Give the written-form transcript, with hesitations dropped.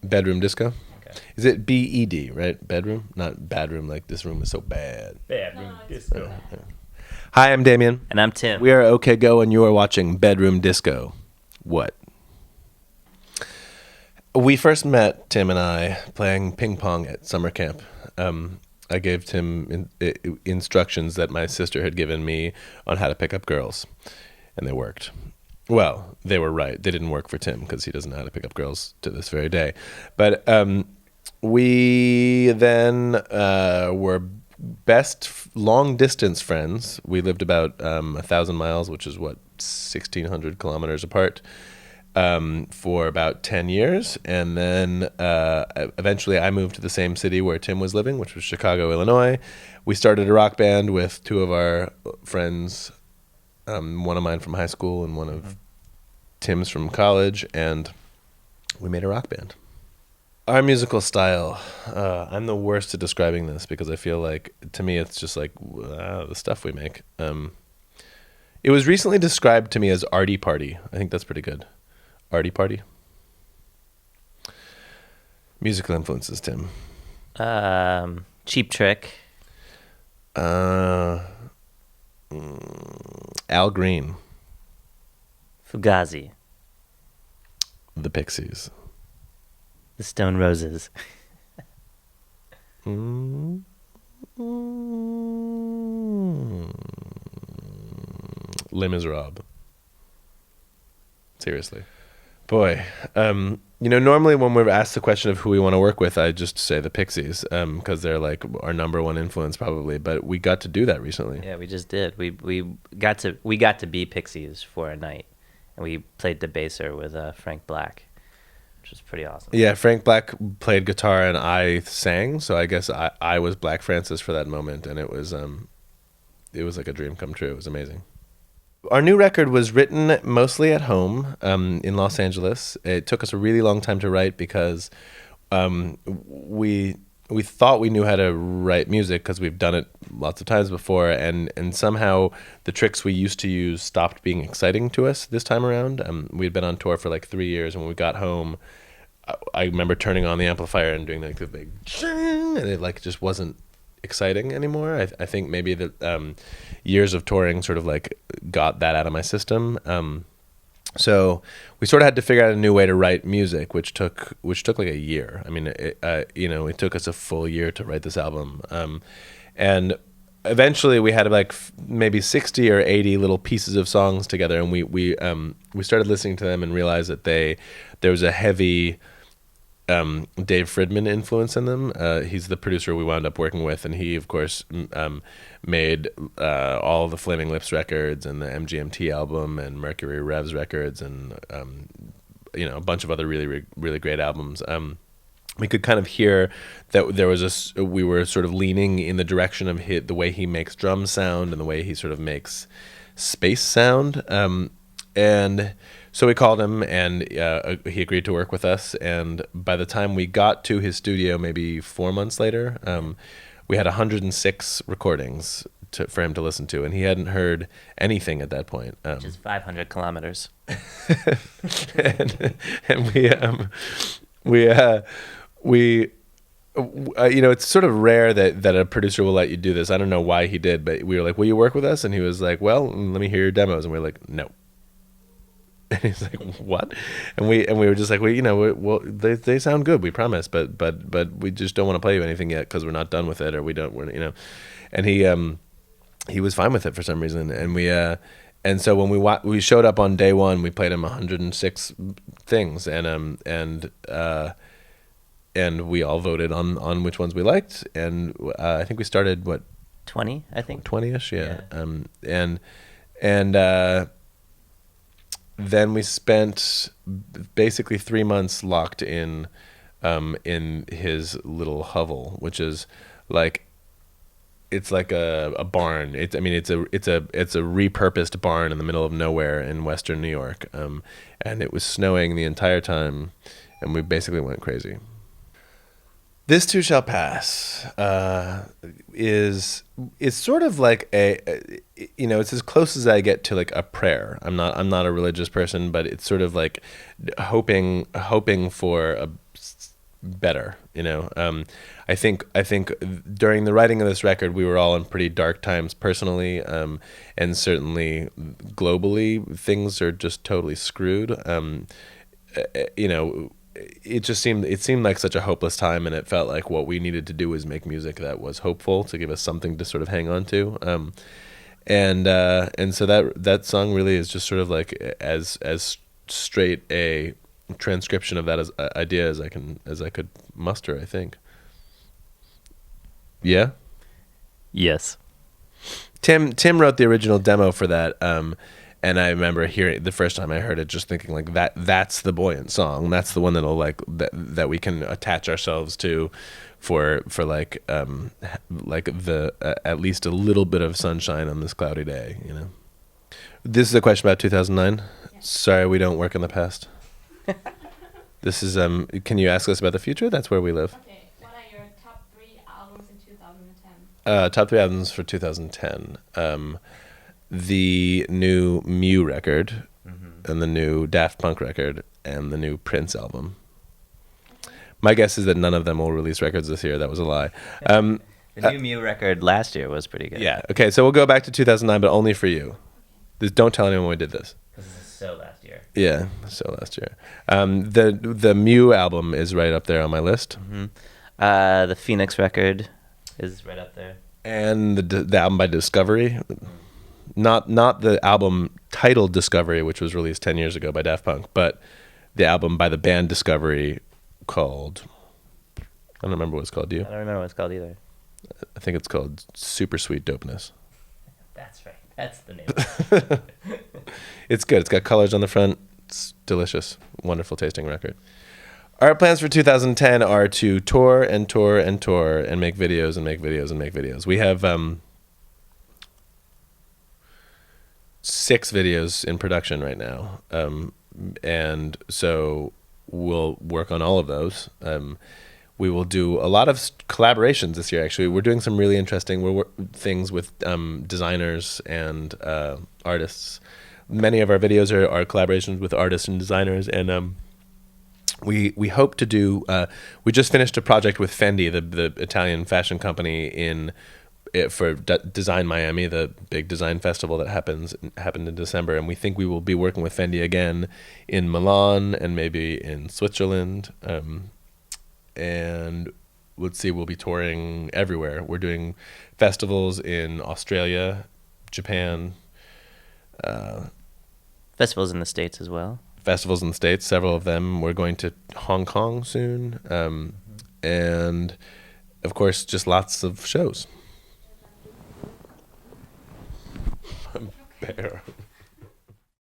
Bedroomdisco. Okay. Is it BED, right? Bedroom? Not bedroom like this room is so bad. Bedroom disco. Hi, I'm Damien. And I'm Tim. We are OK Go, and you are watching Bedroom Disco. What? We first met, Tim and I, playing ping pong at summer camp. I gave Tim instructions that my sister had given me on how to pick up girls, and they worked. Well, they were right. They didn't work for Tim because he doesn't know how to pick up girls to this very day. But we then were best long-distance friends. We lived about 1,000 miles, which is, 1,600 kilometers apart, for about 10 years. And then eventually I moved to the same city where Tim was living, which was Chicago, Illinois. We started a rock band with two of our friends, one of mine from high school and one of Tim's from college, and we made a rock band. Our musical style, I'm the worst at describing this because I feel like, to me, it's just like the stuff we make. It was recently described to me as arty party. I think that's pretty good. Arty party. Musical influences, Tim. Cheap Trick. Al Green. Fugazi. The Pixies. The Stone Roses. Les Miserables. Seriously. Boy, normally when we're asked the question of who we want to work with, I just say the Pixies, because they're like our number one influence probably. But we got to do that recently. Yeah, we just did. We got to be Pixies for a night, and we played Debaser with Frank Black, which was pretty awesome. Yeah, Frank Black played guitar and I sang, so I guess I was Black Francis for that moment, and it was like a dream come true. It was amazing. Our new record was written mostly at home in Los Angeles. It took us a really long time to write because we thought we knew how to write music because we've done it lots of times before, and somehow the tricks we used to use stopped being exciting to us this time around. We'd been on tour for like 3 years, and when we got home, I remember turning on the amplifier and doing like the big and it like just wasn't exciting anymore. I think maybe the years of touring sort of like got that out of my system. So we sort of had to figure out a new way to write music, which took like a year. I mean, it took us a full year to write this album. And eventually we had like maybe 60 or 80 little pieces of songs together, and we started listening to them and realized that there was a heavy Dave Fridman influence in them. He's the producer we wound up working with, and he, of course, made all the Flaming Lips records and the MGMT album and Mercury Revs records and a bunch of other really, really great albums. We could kind of hear that we were sort of leaning in the direction of the way he makes drums sound and the way he sort of makes space sound. And so we called him, and he agreed to work with us. And by the time we got to his studio, maybe 4 months later, we had 106 recordings for him to listen to, and he hadn't heard anything at that point. Which is 500 kilometers. and we it's sort of rare that a producer will let you do this. I don't know why he did, but we were like, "Will you work with us?" And he was like, "Well, let me hear your demos." And we were like, "No." And he's like, "What?" And we were just like, "Well, they sound good, we promise, but we just don't want to play you anything yet because we're not done with it, or And he was fine with it for some reason, and so when we showed up on day one, we played him 106 things, and we all voted on which ones we liked, and I think we started 20, I think 20ish, yeah. And then we spent basically 3 months locked in his little hovel, which is like, it's like a barn. It's a repurposed barn in the middle of nowhere in Western New York, and it was snowing the entire time, and we basically went crazy. This Too Shall Pass is sort of like it's as close as I get to like a prayer. I'm not a religious person, but it's sort of like hoping for better. I think during the writing of this record, we were all in pretty dark times personally, and certainly globally, things are just totally screwed. It seemed like such a hopeless time, and it felt like what we needed to do was make music that was hopeful to give us something to sort of hang on to. And so that song really is just sort of like as straight a transcription of that as idea as I could muster, I think. Yeah. Yes. Tim wrote the original demo for that, and I remember hearing the first time I heard it, just thinking like that's the buoyant song. That's the one that'll that we can attach ourselves to, for the at least a little bit of sunshine on this cloudy day. This is a question about 2009. Yeah. Sorry, we don't work in the past. This is Can you ask us about the future? That's where we live. Okay, what are your top 3 albums in 2010? Top 3 albums for 2010. The new Mew record, and the new Daft Punk record, and the new Prince album. My guess is that none of them will release records this year. That was a lie. The new Mew record last year was pretty good. Yeah. Okay. So we'll go back to 2009, but only for you. Don't tell anyone we did this. Because this is so last year. Yeah. So last year. The Mew album is right up there on my list. The Phoenix record is right up there. And the album by Discovery. Not the album titled Discovery, which was released 10 years ago by Daft Punk, but the album by the band Discovery called, I don't remember what it's called. Do you? I don't remember what it's called either. I think it's called Super Sweet Dopeness. That's right. That's the name. It's good. It's got colors on the front. It's delicious. Wonderful tasting record. Our plans for 2010 are to tour and tour and tour and make videos and make videos and make videos. We have 6 videos in production right now, and so we'll work on all of those. We will do a lot of collaborations this year. Actually, we're doing some really interesting things with designers and artists. Many of our videos are collaborations with artists and designers, and we hope to do. We just finished a project with Fendi, the Italian fashion company, for Design Miami, the big design festival that happened in December, and we think we will be working with Fendi again in Milan and maybe in Switzerland, and let's see, we'll be touring everywhere. We're doing festivals in Australia, Japan, Festivals in the States as well. festivals in the States, several of them. We're going to Hong Kong soon, and of course just lots of shows. Bear.